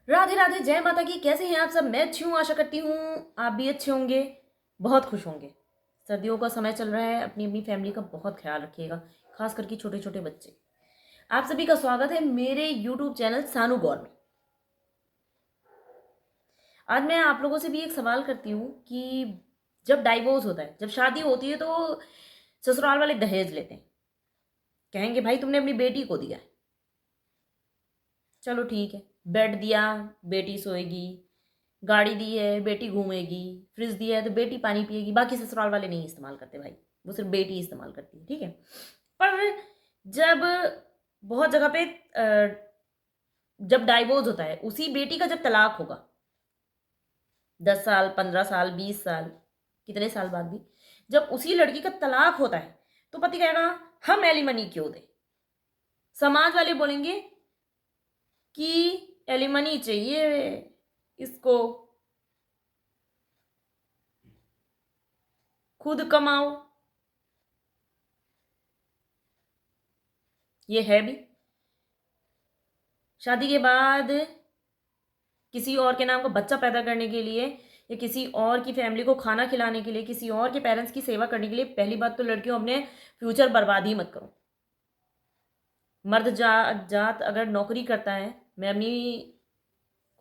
राधे राधे, जय माता की। कैसे हैं आप सब? मैं अच्छी हूँ, आशा करती हूँ आप भी अच्छे होंगे, बहुत खुश होंगे। सर्दियों का समय चल रहा है, अपनी अपनी फैमिली का बहुत ख्याल रखिएगा, खास करके छोटे छोटे बच्चे। आप सभी का स्वागत है मेरे यूट्यूब चैनल सानू गौर में। आज मैं आप लोगों से भी एक सवाल करती हूँ कि जब डाइवोर्स होता है, जब शादी होती है, तो ससुराल वाले दहेज लेते हैं। कहेंगे भाई तुमने अपनी बेटी को दिया है, चलो ठीक है। बेड दिया, बेटी सोएगी। गाड़ी दी है, बेटी घूमेगी। फ्रिज दिया है तो बेटी पानी पिएगी। बाकी ससुराल वाले नहीं इस्तेमाल करते भाई, वो सिर्फ बेटी इस्तेमाल करती है, ठीक है। पर जब बहुत जगह पे जब डाइवोर्स होता है, उसी बेटी का जब तलाक होगा, 10 साल, 15 साल, 20 साल, कितने साल बाद भी, जब उसी लड़की का तलाक होता है, तो पति कहेगा हम एलिमनी क्यों दे। समाज वाले बोलेंगे कि एलिमनी चाहिए इसको, खुद कमाओ। ये है भी। शादी के बाद किसी और के नाम का बच्चा पैदा करने के लिए, या किसी और की फैमिली को खाना खिलाने के लिए, किसी और के पेरेंट्स की सेवा करने के लिए, पहली बात तो लड़कियों अपने फ्यूचर बर्बाद ही मत करो। मर्द जात अगर नौकरी करता है, मैं अपनी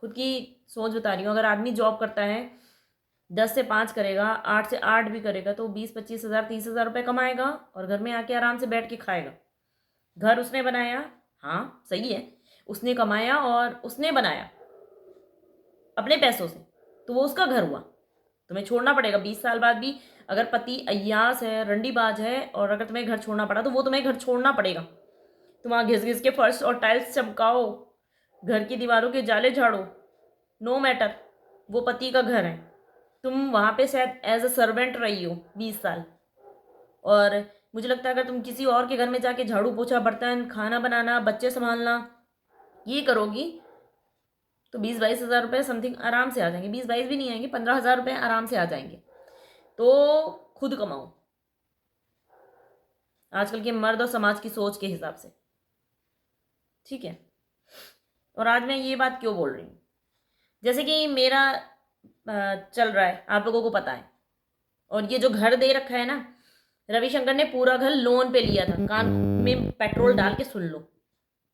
खुद की सोच बता रही हूँ, अगर आदमी जॉब करता है, 10 से 5 करेगा, 8 से 8 भी करेगा, तो 20-25 हज़ार 30 हज़ार रुपये कमाएगा और घर में आके आराम से बैठ के खाएगा। घर उसने बनाया, हाँ सही है, उसने कमाया और उसने बनाया अपने पैसों से, तो वो उसका घर हुआ। तुम्हें छोड़ना पड़ेगा 20 साल बाद भी। अगर पति अय्यास है, रंडीबाज है, और अगर तुम्हें घर छोड़ना पड़ा, तो वो तुम्हें घर छोड़ना पड़ेगा। तुम वहाँ घिस घिस के फर्श और टाइल्स चमकाओ, घर की दीवारों के जाले झाड़ो, नो मैटर, वो पति का घर है। तुम वहाँ पे शायद एज अ सर्वेंट रही हो 20 साल, और मुझे लगता है अगर तुम किसी और के घर में जाके झाड़ू पोछा, बर्तन, खाना बनाना, बच्चे संभालना ये करोगी, तो 20-22 हज़ार रुपये समथिंग आराम से आ जाएंगे। 20-22 भी नहीं आएंगे, 15 हज़ार रुपये आराम से आ जाएंगे। तो खुद कमाओ, आजकल के मर्द और समाज की सोच के हिसाब से, ठीक है। और आज मैं ये बात क्यों बोल रही हूँ, जैसे कि मेरा चल रहा है, आप लोगों को पता है। और ये जो घर दे रखा है ना, रविशंकर ने पूरा घर लोन पे लिया था। कान में पेट्रोल डाल के सुन लो,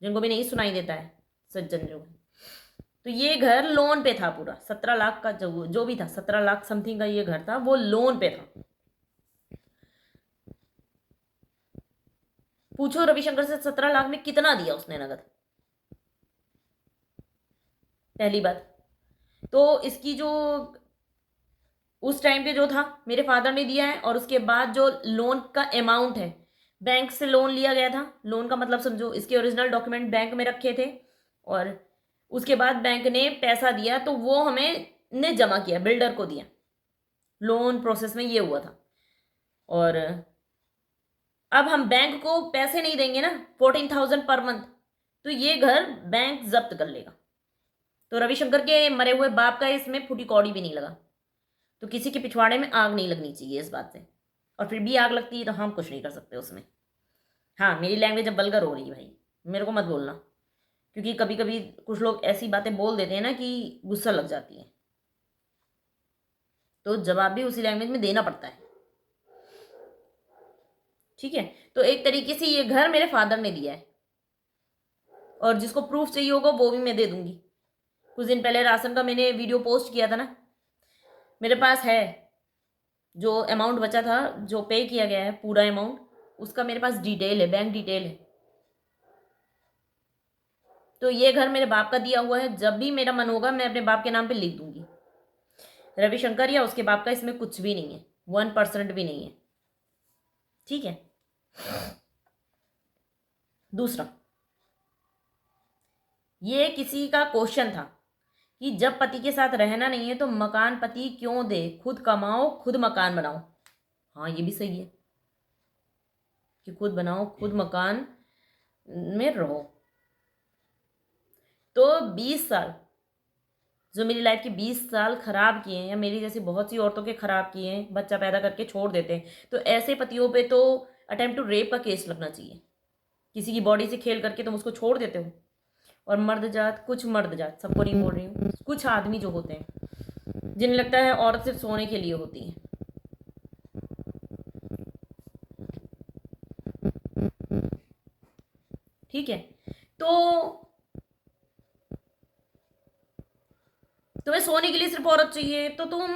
जिनको भी नहीं सुनाई देता है, सज्जन जो है। तो ये घर लोन पे था पूरा, 17 लाख का जो भी था, 17 लाख समथिंग का ये घर था, वो लोन पे था। पूछो रविशंकर से 17 लाख में कितना दिया उसने नगद, पहली बात। तो इसकी जो उस टाइम पे जो था, मेरे फादर ने दिया है, और उसके बाद जो लोन का अमाउंट है, बैंक से लोन लिया गया था। लोन का मतलब समझो, इसके ओरिजिनल डॉक्यूमेंट बैंक में रखे थे, और उसके बाद बैंक ने पैसा दिया, तो वो हमें ने जमा किया, बिल्डर को दिया। लोन प्रोसेस में ये हुआ था। और अब हम बैंक को पैसे नहीं देंगे ना, 14,000 पर मंथ, तो ये घर बैंक जब्त कर लेगा। तो रविशंकर के मरे हुए बाप का इसमें फूटी कौड़ी भी नहीं लगा। तो किसी के पिछवाड़े में आग नहीं लगनी चाहिए इस बात से, और फिर भी आग लगती है तो हम कुछ नहीं कर सकते उसमें। हाँ, मेरी लैंग्वेज अब वल्गर हो रही है भाई, मेरे को मत बोलना, क्योंकि कभी कभी कुछ लोग ऐसी बातें बोल देते हैं ना कि गुस्सा लग जाती है, तो जवाब भी उसी लैंग्वेज में देना पड़ता है, ठीक है। तो एक तरीके से ये घर मेरे फादर ने दिया है, और जिसको प्रूफ चाहिए होगा वो भी मैं दे दूंगी। कुछ दिन पहले राशन का मैंने वीडियो पोस्ट किया था ना, मेरे पास है। जो अमाउंट बचा था, जो पे किया गया है पूरा अमाउंट, उसका मेरे पास डिटेल है, बैंक डिटेल है। तो ये घर मेरे बाप का दिया हुआ है, जब भी मेरा मन होगा मैं अपने बाप के नाम पे लिख दूंगी। रविशंकर या उसके बाप का इसमें कुछ भी नहीं है, 1% भी नहीं है, ठीक है। दूसरा, ये किसी का क्वेश्चन था कि जब पति के साथ रहना नहीं है तो मकान पति क्यों दे, खुद कमाओ खुद मकान बनाओ। हाँ, ये भी सही है कि खुद बनाओ, खुद मकान में रहो। तो 20 साल, जो मेरी लाइफ के 20 साल खराब किए हैं, या मेरी जैसी बहुत सी औरतों के खराब किए हैं, बच्चा पैदा करके छोड़ देते हैं, तो ऐसे पतियों पे तो अटेम्प्ट टू रेप का केस लगना चाहिए। किसी की बॉडी से खेल करके तुम उसको छोड़ देते हो, और मर्द जात, कुछ मर्द जात, सबको नहीं बोल रही हूँ, कुछ आदमी जो होते हैं जिन्हें लगता है औरत सिर्फ सोने के लिए होती है। ठीक है, तो तुम्हें सोने के लिए सिर्फ औरत चाहिए तो तुम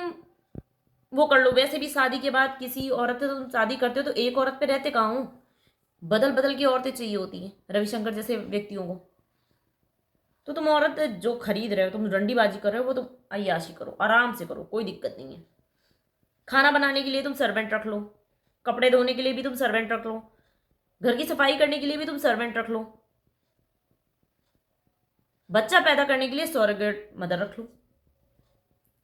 वो कर लो। वैसे भी शादी के बाद किसी औरत से तुम शादी करते हो तो एक औरत पे रहते कहाँ हो, बदल बदल की औरतें चाहिए होती हैं रविशंकर जैसे व्यक्तियों को। तो तुम औरत जो खरीद रहे हो, तुम रंडीबाजी कर रहे हो, वो तुम अय्याशी करो, आराम से करो, कोई दिक्कत नहीं है। खाना बनाने के लिए तुम सर्वेंट रख लो, कपड़े धोने के लिए भी तुम सर्वेंट रख लो, घर की सफाई करने के लिए भी तुम सर्वेंट रख लो, बच्चा पैदा करने के लिए सरोगेट मदर रख लो।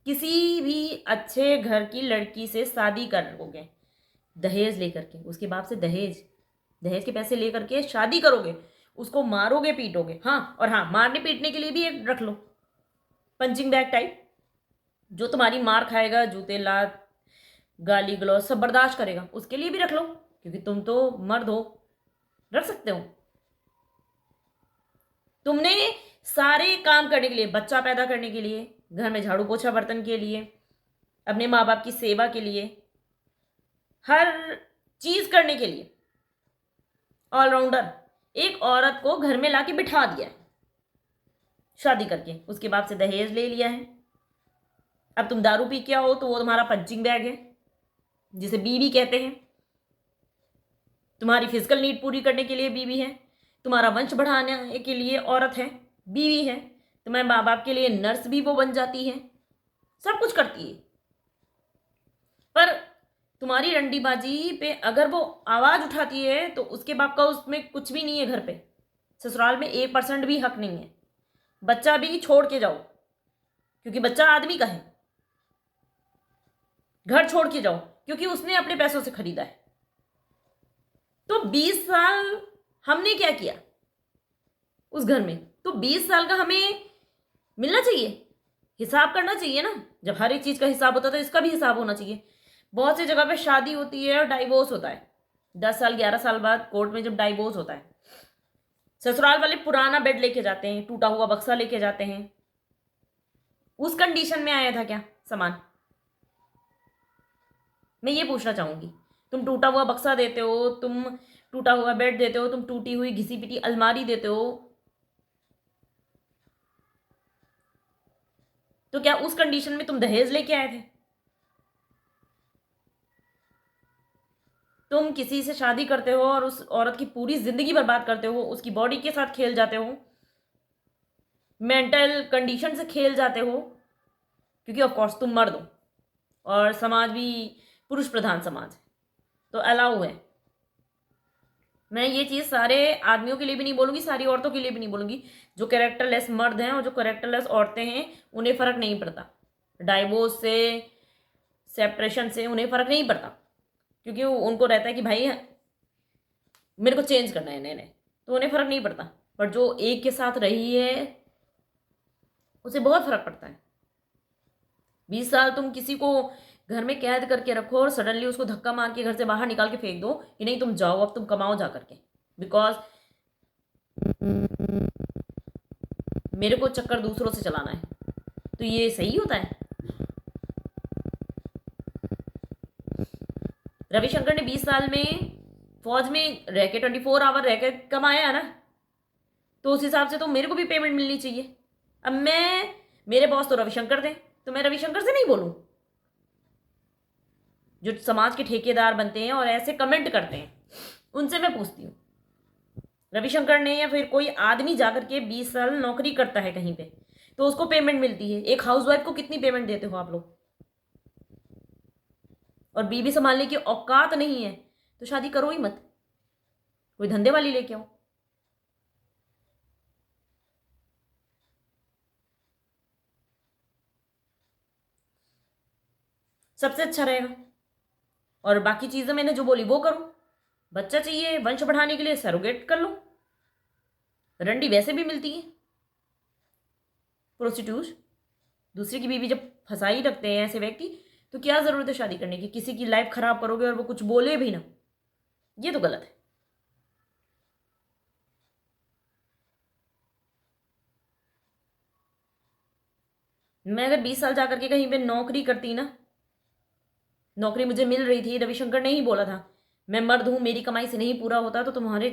किसी भी अच्छे घर की लड़की से शादी करोगे दहेज लेकर के, उसके बाप से दहेज दहेज के पैसे लेकर के शादी करोगे, उसको मारोगे पीटोगे। हाँ, और हाँ, मारने पीटने के लिए भी एक रख लो, पंचिंग बैग टाइप, जो तुम्हारी मार खाएगा, जूते लात गाली गलौज सब बर्दाश्त करेगा, उसके लिए भी रख लो, क्योंकि तुम तो मर्द हो, रख सकते हो। तुमने सारे काम करने के लिए, बच्चा पैदा करने के लिए, घर में झाड़ू पोछा बर्तन के लिए, अपने माँ बाप की सेवा के लिए, हर चीज करने के लिए ऑलराउंडर एक औरत को घर में लाके बिठा दिया है शादी करके, उसके बाप से दहेज ले लिया है। अब तुम दारू पी के आओ तो वो तुम्हारा पंचिंग बैग है, जिसे बीवी कहते हैं। तुम्हारी फिजिकल नीड पूरी करने के लिए बीवी है, तुम्हारा वंश बढ़ाने के लिए औरत है, बीवी है, तुम्हारे माँ बाप के लिए नर्स भी वो बन जाती है, सब कुछ करती है। पर तुम्हारी रंडीबाजी पे अगर वो आवाज उठाती है तो उसके बाप का उसमें कुछ भी नहीं है। घर पे ससुराल में 1% भी हक नहीं है। बच्चा भी छोड़ के जाओ, क्योंकि बच्चा आदमी का है। घर छोड़ के जाओ, क्योंकि उसने अपने पैसों से खरीदा है। तो 20 साल हमने क्या किया उस घर में, तो 20 साल का हमें मिलना चाहिए, हिसाब करना चाहिए ना। जब हर एक चीज का हिसाब होता है तो इसका भी हिसाब होना चाहिए। बहुत सी जगह पे शादी होती है और डाइवोर्स होता है, 10 साल 11 साल बाद कोर्ट में जब डाइवोर्स होता है, ससुराल वाले पुराना बेड लेके जाते हैं, टूटा हुआ बक्सा लेके जाते हैं। उस कंडीशन में आया था क्या सामान, मैं ये पूछना चाहूंगी। तुम टूटा हुआ बक्सा देते हो, तुम टूटा हुआ बेड देते हो, तुम टूटी हुई घिसी पिटी अलमारी देते हो, तो क्या उस कंडीशन में तुम दहेज लेके आए थे? तुम किसी से शादी करते हो और उस औरत की पूरी जिंदगी बर्बाद करते हो, उसकी बॉडी के साथ खेल जाते हो, मेंटल कंडीशन से खेल जाते हो, क्योंकि ऑफ कोर्स तुम मर्द हो और समाज भी पुरुष प्रधान समाज है, तो अलाउ है। मैं ये चीज़ सारे आदमियों के लिए भी नहीं बोलूंगी, सारी औरतों के लिए भी नहीं बोलूंगी। जो कैरेक्टरलेस मर्द हैं और जो कैरेक्टरलेस औरतें हैं उन्हें फ़र्क नहीं पड़ता, डाइवोर्स से, सेपरेशन से उन्हें फ़र्क नहीं पड़ता, क्योंकि उनको रहता है कि भाई मेरे को चेंज करना है, नए, तो उन्हें फ़र्क नहीं पड़ता। पर जो एक के साथ रही है उसे बहुत फ़र्क पड़ता है। 20 साल तुम किसी को घर में कैद करके रखो और सडनली उसको धक्का मार के घर से बाहर निकाल के फेंक दो कि नहीं तुम जाओ, अब तुम कमाओ जा करके, बिकॉज मेरे को चक्कर दूसरों से चलाना है, तो ये सही होता है? रविशंकर ने 20 साल में फौज में रह के 24 आवर रह के कमाया है ना, तो उस हिसाब से तो मेरे को भी पेमेंट मिलनी चाहिए। अब मेरे बॉस तो रविशंकर थे, तो मैं रविशंकर से नहीं बोलूं? जो समाज के ठेकेदार बनते हैं और ऐसे कमेंट करते हैं, उनसे मैं पूछती हूँ, रविशंकर ने या फिर कोई आदमी जाकर के 20 साल नौकरी करता है कहीं पे तो उसको पेमेंट मिलती है, एक हाउसवाइफ को कितनी पेमेंट देते हो आप लोग? और बीवी संभालने की औकात नहीं है तो शादी करो ही मत, कोई धंधे वाली लेके आओ। सबसे अच्छा रहेगा। और बाकी चीजें मैंने जो बोली वो करो। बच्चा चाहिए वंश बढ़ाने के लिए, सरोगेट कर लो, रंडी वैसे भी मिलती है, प्रोस्टिट्यूट। दूसरे की बीवी जब फंसाई रखते हैं ऐसे व्यक्ति, तो क्या जरूरत है शादी करने की? किसी की लाइफ खराब करोगे और वो कुछ बोले भी ना, ये तो गलत है। मैं अगर 20 साल जा करके कहीं पे नौकरी करती ना, नौकरी मुझे मिल रही थी, रविशंकर ने ही बोला था मैं मर्द हूं, मेरी कमाई से नहीं पूरा होता, तो तुम्हारे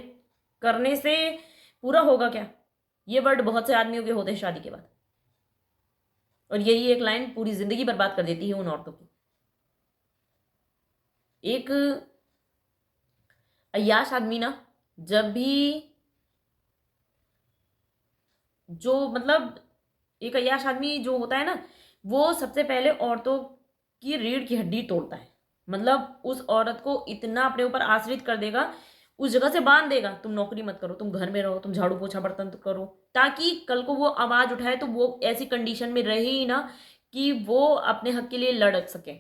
करने से पूरा होगा क्या? ये वर्ड बहुत से आदमियों के होते हैं शादी के बाद, और यही एक लाइन पूरी जिंदगी बर्बाद कर देती है उन औरतों की। एक अय्याश आदमी ना, जब भी जो मतलब एक अय्याश आदमी जो होता है ना, वो सबसे पहले औरतों की रीढ़ की हड्डी तोड़ता है। मतलब उस औरत को इतना अपने ऊपर आश्रित कर देगा, उस जगह से बांध देगा, तुम नौकरी मत करो, तुम घर में रहो, तुम झाड़ू पोछा बर्तन तो करो, ताकि कल को वो आवाज उठाए तो वो ऐसी कंडीशन में रहे ही ना कि वो अपने हक के लिए लड़ सके।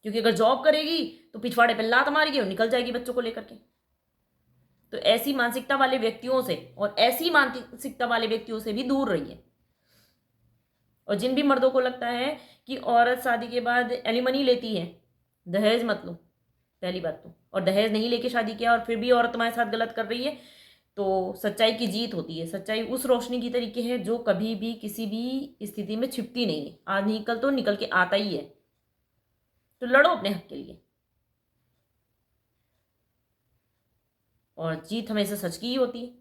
क्योंकि अगर जॉब करेगी तो पिछवाड़े पे लात मारेगी और निकल जाएगी बच्चों को लेकर के। तो ऐसी मानसिकता वाले व्यक्तियों से और ऐसी मानसिकता वाले व्यक्तियों से भी दूर रहिए। और जिन भी मर्दों को लगता है कि औरत शादी के बाद एलिमनी लेती है, दहेज मत लो पहली बात तो। और दहेज नहीं लेके शादी किया और फिर भी औरत तुम्हारे साथ गलत कर रही है, तो सच्चाई की जीत होती है। सच्चाई उस रोशनी की तरीके है जो कभी भी किसी भी स्थिति में छिपती नहीं है, आज निकल तो निकल के आता ही है। तो लड़ो अपने हक के लिए, और जीत हमेशा सच की ही होती है।